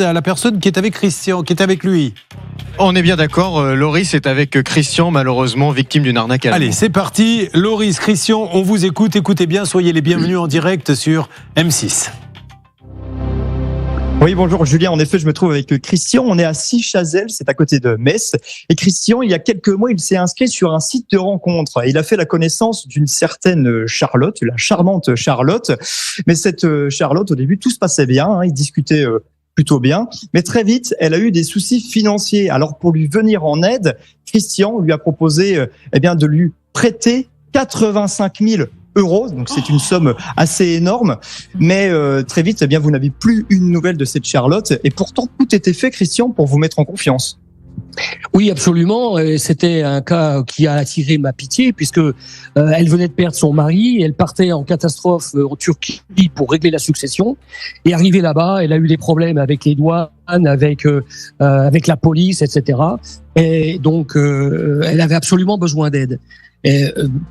à la personne qui est avec Christian, qui est avec lui. On est bien d'accord, Loris est avec Christian, malheureusement victime d'une arnaque. Allez, c'est parti. Loris, Christian, on vous écoute. Écoutez bien, soyez les bienvenus en direct sur M6. Oui, bonjour Julien. En effet, je me trouve avec Christian. On est à Sichazel, c'est à côté de Metz. Et Christian, il y a quelques mois, il s'est inscrit sur un site de rencontre. Il a fait la connaissance d'une certaine Charlotte, la charmante Charlotte. Mais cette Charlotte, au début, tout se passait bien. Il discutait plutôt bien. Mais très vite, elle a eu des soucis financiers. Alors, pour lui venir en aide, Christian lui a proposé de lui prêter 85 000 euros. Donc, c'est une somme assez énorme. Mais très vite, vous n'avez plus une nouvelle de cette Charlotte. Et pourtant, tout était fait, Christian, pour vous mettre en confiance. Oui, absolument. C'était un cas qui a attiré ma pitié puisque elle venait de perdre son mari. Elle partait en catastrophe en Turquie pour régler la succession. Et arrivée là-bas, elle a eu des problèmes avec les douanes, avec la police, etc. Et donc, elle avait absolument besoin d'aide. Et,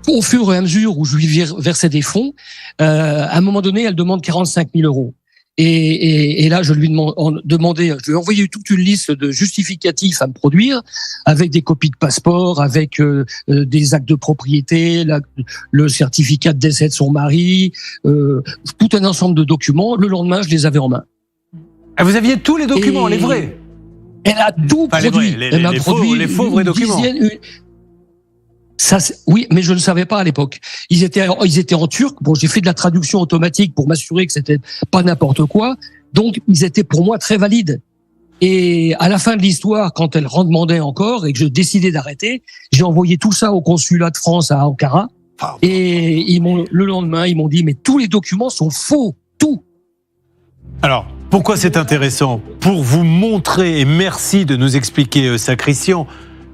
au fur et à mesure où je lui versais des fonds, à un moment donné, elle demande 45 000 euros. Et là, je lui demandais, je lui ai envoyé toute une liste de justificatifs à me produire, avec des copies de passeport, avec des actes de propriété, le certificat de décès de son mari, tout un ensemble de documents. Le lendemain, je les avais en main. Ah, vous aviez tous les documents, les vrais? Elle a tout produit. Elle m'a produit les faux vrais documents. Ça, oui, mais je ne savais pas à l'époque. Ils étaient en turc. Bon, j'ai fait de la traduction automatique pour m'assurer que c'était pas n'importe quoi. Donc, ils étaient pour moi très valides. Et à la fin de l'histoire, quand elle redemandait encore et que je décidais d'arrêter, j'ai envoyé tout ça au consulat de France à Ankara. Et le lendemain, ils m'ont dit, mais tous les documents sont faux. Tout. Alors, pourquoi c'est intéressant? Pour vous montrer, et merci de nous expliquer ça, Christian,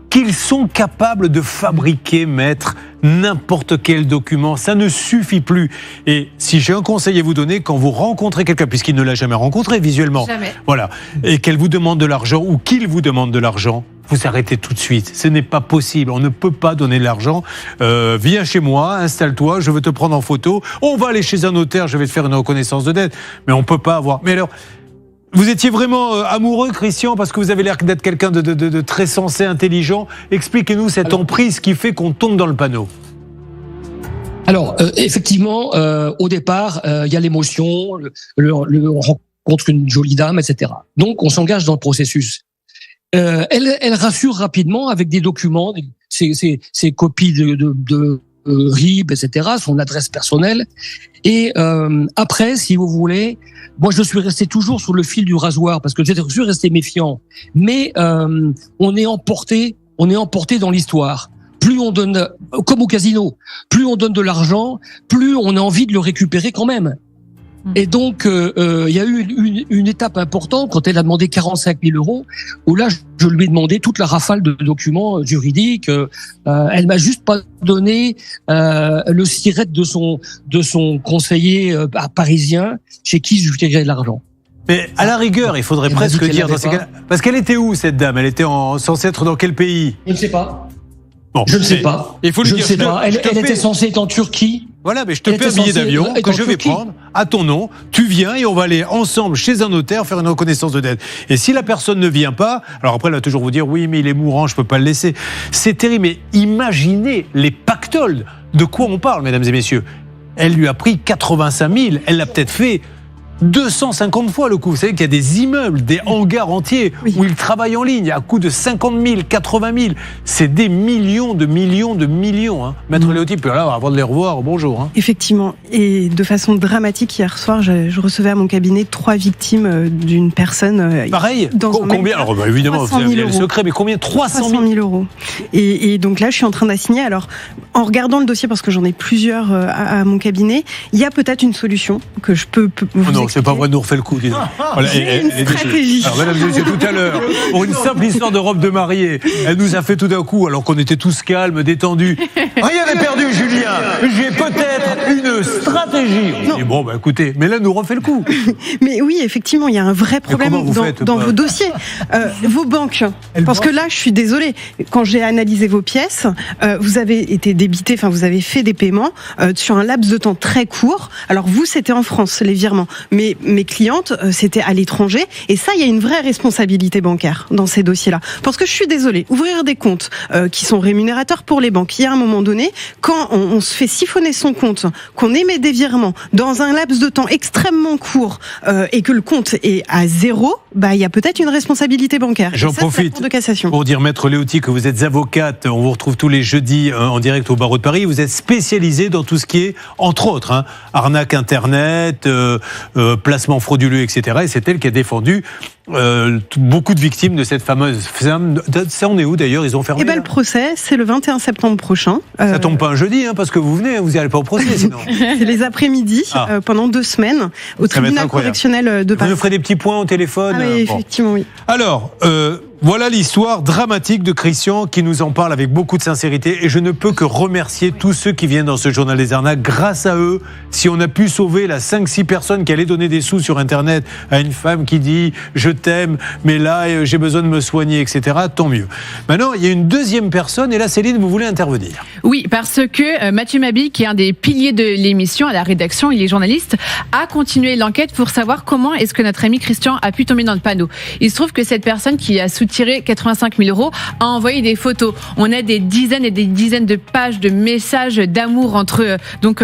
qu'ils sont capables de fabriquer, maître, n'importe quel document. Ça ne suffit plus. Et si j'ai un conseil à vous donner, quand vous rencontrez quelqu'un, puisqu'il ne l'a jamais rencontré visuellement, voilà, et qu'elle vous demande de l'argent ou qu'il vous demande de l'argent, vous arrêtez tout de suite. Ce n'est pas possible. On ne peut pas donner de l'argent. Viens chez moi, installe-toi, je veux te prendre en photo. On va aller chez un notaire, je vais te faire une reconnaissance de dette. Mais on ne peut pas avoir. Mais alors, vous étiez vraiment amoureux, Christian, parce que vous avez l'air d'être quelqu'un de très sensé, intelligent. Expliquez-nous cette emprise qui fait qu'on tombe dans le panneau. Alors, effectivement, au départ, il y a l'émotion, on rencontre une jolie dame, etc. Donc, on s'engage dans le processus. Elle rassure rapidement avec des documents, ses copies de RIB, etc., son adresse personnelle. Et après, si vous voulez, moi je suis resté toujours sur le fil du rasoir parce que je suis resté méfiant. Mais on est emporté dans l'histoire. Plus on donne, comme au casino, plus on donne de l'argent, plus on a envie de le récupérer quand même. Et donc, il y a eu une étape importante quand elle a demandé 45 000 euros, où là, je lui ai demandé toute la rafale de documents juridiques. Elle m'a juste pas donné le siret de son conseiller parisien, chez qui je lui tirais de l'argent. Mais à la rigueur, il faudrait presque dire dans ces cas-là, parce qu'elle était où cette dame? Elle était censée être dans quel pays? Je ne sais pas. Bon, je ne sais pas. Il faut lui je dire, ne sais pas. Elle était censée être en Turquie. Voilà, mais je te fais un billet d'avion que je vais prendre à ton nom. Tu viens et on va aller ensemble chez un notaire faire une reconnaissance de dette. Et si la personne ne vient pas, alors après elle va toujours vous dire oui, mais il est mourant, je peux pas le laisser. C'est terrible. Mais imaginez les pactoles. De quoi on parle, mesdames et messieurs? Elle lui a pris 85 000. Elle l'a peut-être fait 250 fois le coup. Vous savez qu'il y a des immeubles, des hangars entiers où ils travaillent en ligne à coût de 50 000, 80 000. C'est des millions de millions. Hein. Maître Léoty, puis là, avant de les revoir, bonjour. Hein. Effectivement. Et de façon dramatique, hier soir, je recevais à mon cabinet 3 victimes d'une personne. Pareil combien? Alors, évidemment, vous avez le secret, mais combien? 300 000 euros. Et donc là, je suis en train d'assigner. Alors, en regardant le dossier, parce que j'en ai plusieurs à mon cabinet, il y a peut-être une solution que je peux vous non, c'est pas vrai, nous refait le coup. Voilà, j'ai une stratégie. Alors, mesdames et messieurs, tout à l'heure, pour une simple histoire de robe de mariée, elle nous a fait tout d'un coup, alors qu'on était tous calmes, détendus. Rien n'est perdu, Julien. J'ai peut-être une stratégie. stratégie. On dit, bon, bah, écoutez, mais là, nous refait le coup. Mais oui, effectivement, il y a un vrai problème dans vos dossiers. Vos banques, parce que là, je suis désolée, quand j'ai analysé vos pièces, vous avez été débité, enfin, vous avez fait des paiements sur un laps de temps très court. Alors vous, c'était en France, les virements, mais mes clientes, c'était à l'étranger. Et ça, il y a une vraie responsabilité bancaire dans ces dossiers-là. Parce que je suis désolée, ouvrir des comptes qui sont rémunérateurs pour les banques, il y a un moment donné, quand on se fait siphonner son compte, qu'on émet des virements dans un laps de temps extrêmement court et que le compte est à zéro, bah, il y a peut-être une responsabilité bancaire. J'en profite de cassation. pour dire, Maître Léoty, que vous êtes avocate. On vous retrouve tous les jeudis en direct au barreau de Paris. Vous êtes spécialisée dans tout ce qui est, entre autres, arnaque Internet, placement frauduleux, etc. Et c'est elle qui a défendu beaucoup de victimes de cette fameuse femme. Ça, on est où d'ailleurs? Ils ont fermé. Eh ben, le procès, c'est le 21 septembre prochain. Ça tombe pas un jeudi, parce que vous venez, vous n'allez pas au procès sinon. C'est les après-midi, pendant 2 semaines, au tribunal correctionnel de Paris. Vous nous ferez des petits points au téléphone. Ah oui, effectivement, oui. Alors, voilà l'histoire dramatique de Christian qui nous en parle avec beaucoup de sincérité et je ne peux que remercier tous ceux qui viennent dans ce journal des arnaques. Grâce à eux, si on a pu sauver la 5-6 personnes qui allaient donner des sous sur Internet à une femme qui dit « je t'aime, mais là j'ai besoin de me soigner », etc., tant mieux. Maintenant, il y a une deuxième personne et là, Céline, vous voulez intervenir. Oui, parce que Mathieu Mabille, qui est un des piliers de l'émission à la rédaction, il est journaliste, a continué l'enquête pour savoir comment est-ce que notre ami Christian a pu tomber dans le panneau. Il se trouve que cette personne qui a soutiré 85 000 € a envoyé des photos. On a des dizaines et des dizaines de pages de messages d'amour entre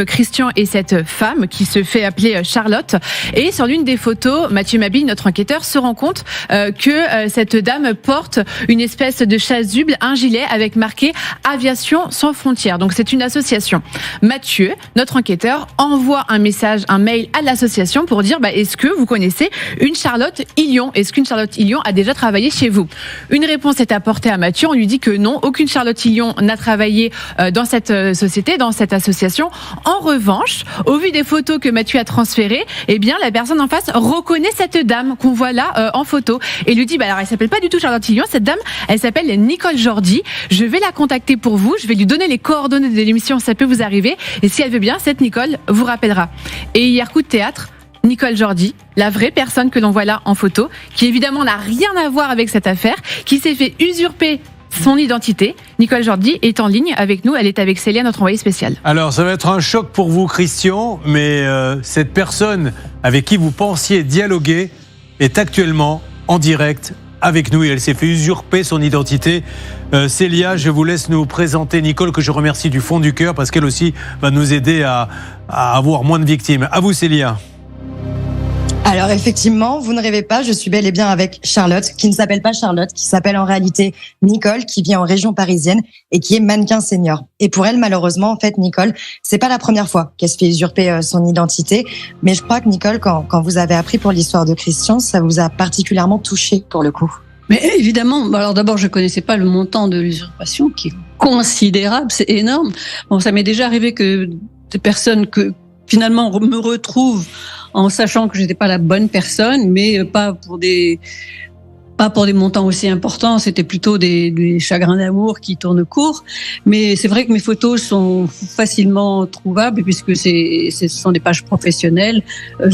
Christian et cette femme qui se fait appeler Charlotte. Et sur l'une des photos, Mathieu Mabille, notre enquêteur, se rend compte que cette dame porte une espèce de chasuble, un gilet avec marqué Aviation sans frontières. Donc c'est une association. Mathieu, notre enquêteur, envoie un mail à l'association pour dire est-ce que vous connaissez une Charlotte Illion? Est-ce qu'une Charlotte Illion a déjà travaillé chez vous? Une réponse est apportée à Mathieu. On lui dit que non, aucune Charlotte Illion n'a travaillé dans cette société, dans cette association. En revanche, au vu des photos que Mathieu a transférées, eh bien, la personne en face reconnaît cette dame qu'on voit là en photo et lui dit alors elle s'appelle pas du tout Charlotte Illion, cette dame, elle s'appelle Nicole Jordi. Je vais la contacter pour vous. Je vais lui donner les coordonnées de l'émission. Ça peut vous arriver. Et si elle veut bien, cette Nicole vous rappellera. Et hier, coup de théâtre. Nicole Jordi, la vraie personne que l'on voit là en photo, qui évidemment n'a rien à voir avec cette affaire, qui s'est fait usurper son identité. Nicole Jordi est en ligne avec nous, elle est avec Célia, notre envoyée spéciale. Alors ça va être un choc pour vous, Christian, mais cette personne avec qui vous pensiez dialoguer est actuellement en direct avec nous et elle s'est fait usurper son identité. Célia, je vous laisse nous présenter Nicole, que je remercie du fond du cœur parce qu'elle aussi va nous aider à avoir moins de victimes. À vous, Célia. Alors effectivement, vous ne rêvez pas, je suis bel et bien avec Charlotte, qui ne s'appelle pas Charlotte, qui s'appelle en réalité Nicole, qui vit en région parisienne et qui est mannequin senior. Et pour elle, malheureusement, en fait, Nicole, c'est pas la première fois qu'elle se fait usurper son identité, mais je crois que Nicole, quand vous avez appris pour l'histoire de Christian, ça vous a particulièrement touché pour le coup. Mais évidemment, alors d'abord, je connaissais pas le montant de l'usurpation, qui est considérable, c'est énorme. Bon, ça m'est déjà arrivé que des personnes que finalement me retrouvent en sachant que j'étais pas la bonne personne, mais pas pour des montants aussi importants, c'était plutôt des chagrins d'amour qui tournent court. Mais c'est vrai que mes photos sont facilement trouvables puisque ce sont des pages professionnelles.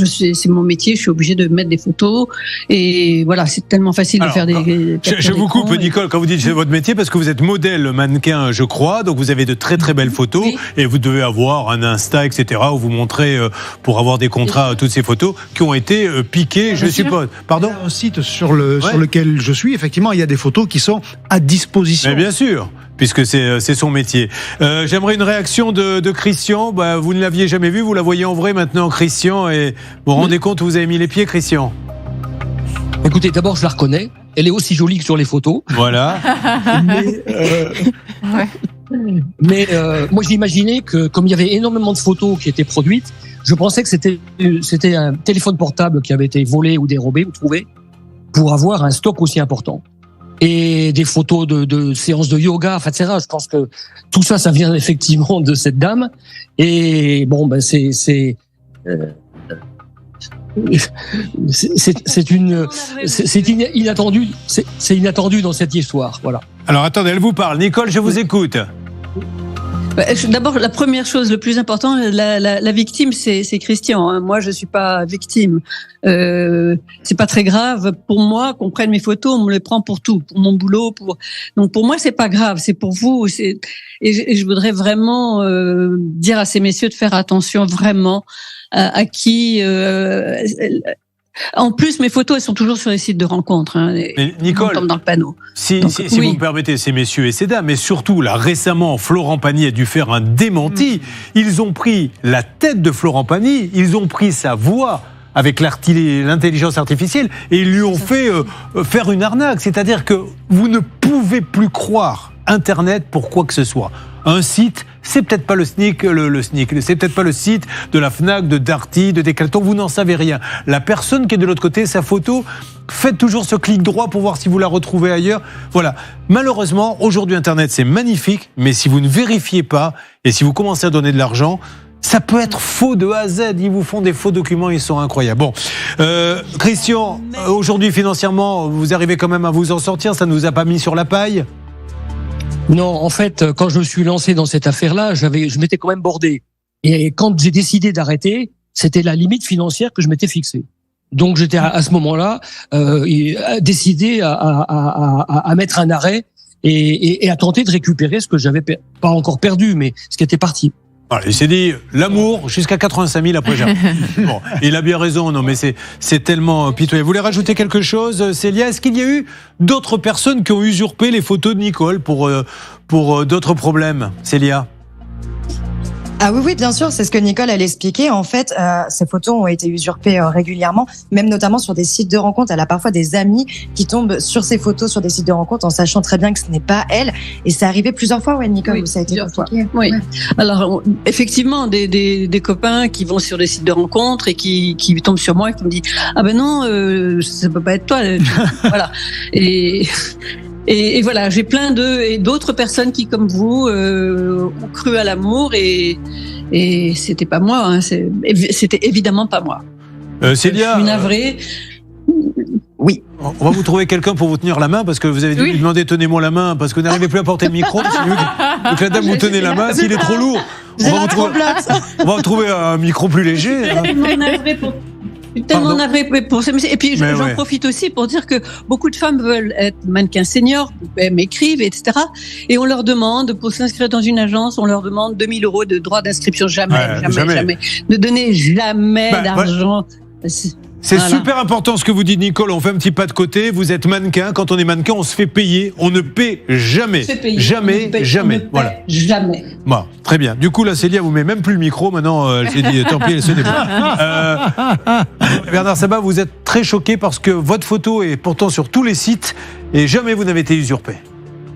C'est mon métier, je suis obligée de mettre des photos. Et voilà, c'est tellement facile de faire des... Je vous coupe, Nicole, quand vous dites c'est votre métier, parce que vous êtes modèle mannequin, je crois, donc vous avez de très très belles photos, oui. Et vous devez avoir un Insta, etc., où vous montrez, pour avoir des contrats, toutes ces photos qui ont été piquées, je suppose. Pardon ? Un site sur lequel je suis, effectivement, il y a des photos qui sont à disposition. Mais bien sûr, puisque c'est son métier. J'aimerais une réaction de Christian. Vous ne l'aviez jamais vu, vous la voyez en vrai maintenant, Christian, et vous vous rendez compte où vous avez mis les pieds, Christian ? Écoutez, d'abord, je la reconnais. Elle est aussi jolie que sur les photos. Voilà. Mais moi, j'imaginais que, comme il y avait énormément de photos qui étaient produites, je pensais que c'était un téléphone portable qui avait été volé ou dérobé ou trouvé, pour avoir un stock aussi important. Et des photos de séances de yoga, etc. Je pense que tout ça, ça vient effectivement de cette dame. Et bon, c'est inattendu. C'est inattendu dans cette histoire. Voilà. Alors attendez, elle vous parle. Nicole, je vous écoute. D'abord, la première chose, le plus important, la victime, c'est Christian. Hein. Moi, je suis pas victime. C'est pas très grave pour moi qu'on prenne mes photos. On me les prend pour tout, pour mon boulot. Donc pour moi, c'est pas grave. C'est pour vous. Et je voudrais vraiment dire à ces messieurs de faire attention vraiment à qui. En plus, mes photos, elles sont toujours sur les sites de rencontres. Hein, Nicole, comme dans le panneau. Si vous me permettez, ces messieurs et ces dames, mais surtout, là, récemment, Florent Pagny a dû faire un démenti. Ils ont pris la tête de Florent Pagny, ils ont pris sa voix avec l'intelligence artificielle et ils lui ont fait faire une arnaque. C'est-à-dire que vous ne pouvez plus croire Internet pour quoi que ce soit. Un site, c'est peut-être pas le SNIC, c'est peut-être pas le site de la Fnac, de Darty, de Decathlon, vous n'en savez rien. La personne qui est de l'autre côté, sa photo, faites toujours ce clic droit pour voir si vous la retrouvez ailleurs. Voilà. Malheureusement, aujourd'hui Internet c'est magnifique, mais si vous ne vérifiez pas et si vous commencez à donner de l'argent, ça peut être faux de A à Z. Ils vous font des faux documents, ils sont incroyables. Bon, Christian, aujourd'hui financièrement, vous arrivez quand même à vous en sortir, ça ne vous a pas mis sur la paille ? Non, en fait, quand je me suis lancé dans cette affaire-là, je m'étais quand même bordé. Et quand j'ai décidé d'arrêter, c'était la limite financière que je m'étais fixée. Donc j'étais à ce moment-là décidé à mettre un arrêt et à tenter de récupérer ce que j'avais pas encore perdu, mais ce qui était parti. Voilà, il s'est dit l'amour jusqu'à 85 000 après jamais. Bon, il a bien raison, non mais c'est tellement pitoyable. Vous voulez rajouter quelque chose, Célia ? Est-ce qu'il y a eu d'autres personnes qui ont usurpé les photos de Nicole pour d'autres problèmes, Célia ? Ah oui, bien sûr, c'est ce que Nicole elle expliquait. En fait, ces photos ont été usurpées régulièrement, même notamment sur des sites de rencontres. Elle a parfois des amis qui tombent sur ces photos sur des sites de rencontres en sachant très bien que ce n'est pas elle. Et c'est arrivé plusieurs fois, Nicole, où ça a été compliqué. Oui. Ouais. Alors, effectivement, des copains qui vont sur des sites de rencontres et qui tombent sur moi et qui me disent « Ah ben non, ça peut pas être toi. » Voilà. Et voilà, j'ai plein d'autres personnes qui, comme vous, ont cru à l'amour et c'était pas moi, hein, c'était évidemment pas moi. Célia, je suis navrée. Oui. On va vous trouver quelqu'un pour vous tenir la main parce que vous avez dû lui demander tenez-moi la main parce que vous n'arrivez plus à porter le micro. Donc la dame vous tenez la main, s'il est trop lourd, on va vous trouver un micro plus léger. Tellement navré pour ça. Et puis j'en profite aussi pour dire que beaucoup de femmes veulent être mannequins seniors, m'écrivent, etc. Et on leur demande, pour s'inscrire dans une agence, on leur demande 2 000 € de droits d'inscription. Jamais. Ne donnez jamais d'argent. C'est super important ce que vous dites, Nicole. On fait un petit pas de côté. Vous êtes mannequin. Quand on est mannequin, on se fait payer. On ne paie jamais. Jamais. Voilà. Jamais. Bon, très bien. Du coup, là, Célia vous met même plus le micro. Maintenant, elle s'est dit, tant pis, elle se débrouille. Bernard Sabat, vous êtes très choqué parce que votre photo est pourtant sur tous les sites et jamais vous n'avez été usurpé.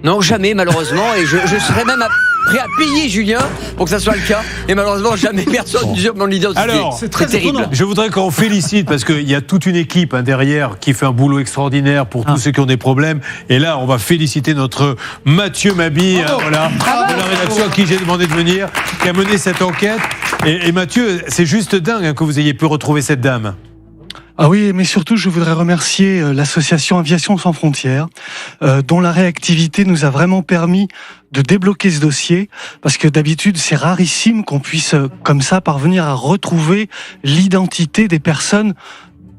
Non, jamais, malheureusement. Et je serais même prêt à payer Julien pour que ça soit le cas. Et malheureusement, jamais personne n'usurpe mon identité. Alors, c'est très terrible. Je voudrais qu'on félicite parce qu'il y a toute une équipe derrière qui fait un boulot extraordinaire pour tous ceux qui ont des problèmes. Et là, on va féliciter notre Mathieu Mabi, de la rédaction à qui j'ai demandé de venir, qui a mené cette enquête. Et Mathieu, c'est juste dingue que vous ayez pu retrouver cette dame. Ah oui, mais surtout, je voudrais remercier l'association Aviation Sans Frontières, dont la réactivité nous a vraiment permis de débloquer ce dossier, parce que d'habitude, c'est rarissime qu'on puisse, comme ça, parvenir à retrouver l'identité des personnes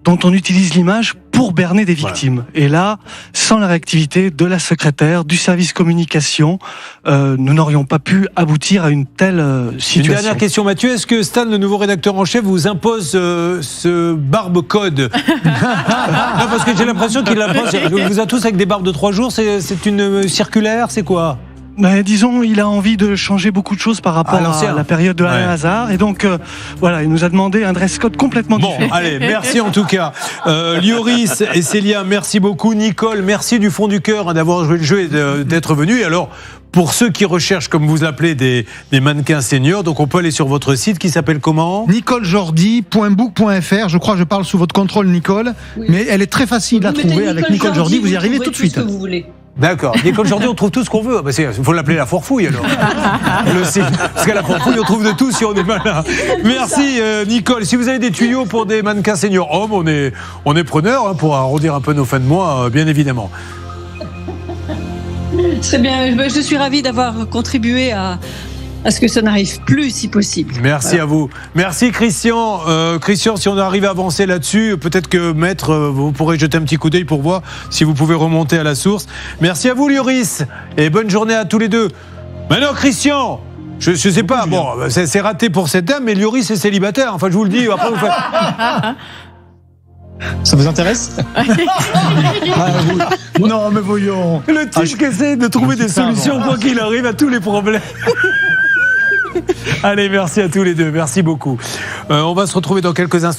dont on utilise l'image pour berner des victimes. Voilà. Et là, sans la réactivité de la secrétaire, du service communication, nous n'aurions pas pu aboutir à une telle situation. Une dernière question, Mathieu. Est-ce que Stan, le nouveau rédacteur en chef, vous impose ce barbe code? Non, parce que j'ai l'impression qu'il vous a tous avec des barbes de 3 jours. C'est une circulaire, c'est quoi? Mais disons, il a envie de changer beaucoup de choses par rapport à la période de Alain Hazard. Et donc, voilà, il nous a demandé un dress code complètement différent. Bon, allez, merci en tout cas. Lioris et Célia, merci beaucoup. Nicole, merci du fond du cœur d'avoir joué le jeu et d'être venu. Et alors, pour ceux qui recherchent, comme vous l'appelez, des mannequins seniors, donc on peut aller sur votre site qui s'appelle comment? NicoleJordi.book.fr. Je crois que je parle sous votre contrôle, Nicole. Oui. Mais elle est très facile à trouver avec Nicole Jordi. Vous y arrivez tout de suite. Ce que vous voulez. D'accord. Nicole Jordi, on trouve tout ce qu'on veut. Il faut l'appeler la fourfouille alors. Parce qu'à la fourfouille, on trouve de tout si on est malin. Merci Nicole. Si vous avez des tuyaux pour des mannequins seniors hommes, on est preneur pour arrondir un peu nos fins de mois, bien évidemment. Très bien. Je suis ravie d'avoir contribué à à ce que ça n'arrive plus si possible. Merci à vous. Merci Christian. Christian, si on arrive à avancer là-dessus, peut-être que Maître, vous pourrez jeter un petit coup d'œil pour voir si vous pouvez remonter à la source. Merci à vous Lioris et bonne journée à tous les deux. Maintenant Christian, je sais pas, bon, c'est raté pour cette dame, mais Lioris est célibataire. Enfin, je vous le dis, après vous faites... Ça vous intéresse? Non, mais voyons. Le type qui essaie de trouver des solutions quoi qu'il arrive à tous les problèmes. Allez, merci à tous les deux. Merci beaucoup. On va se retrouver dans quelques instants.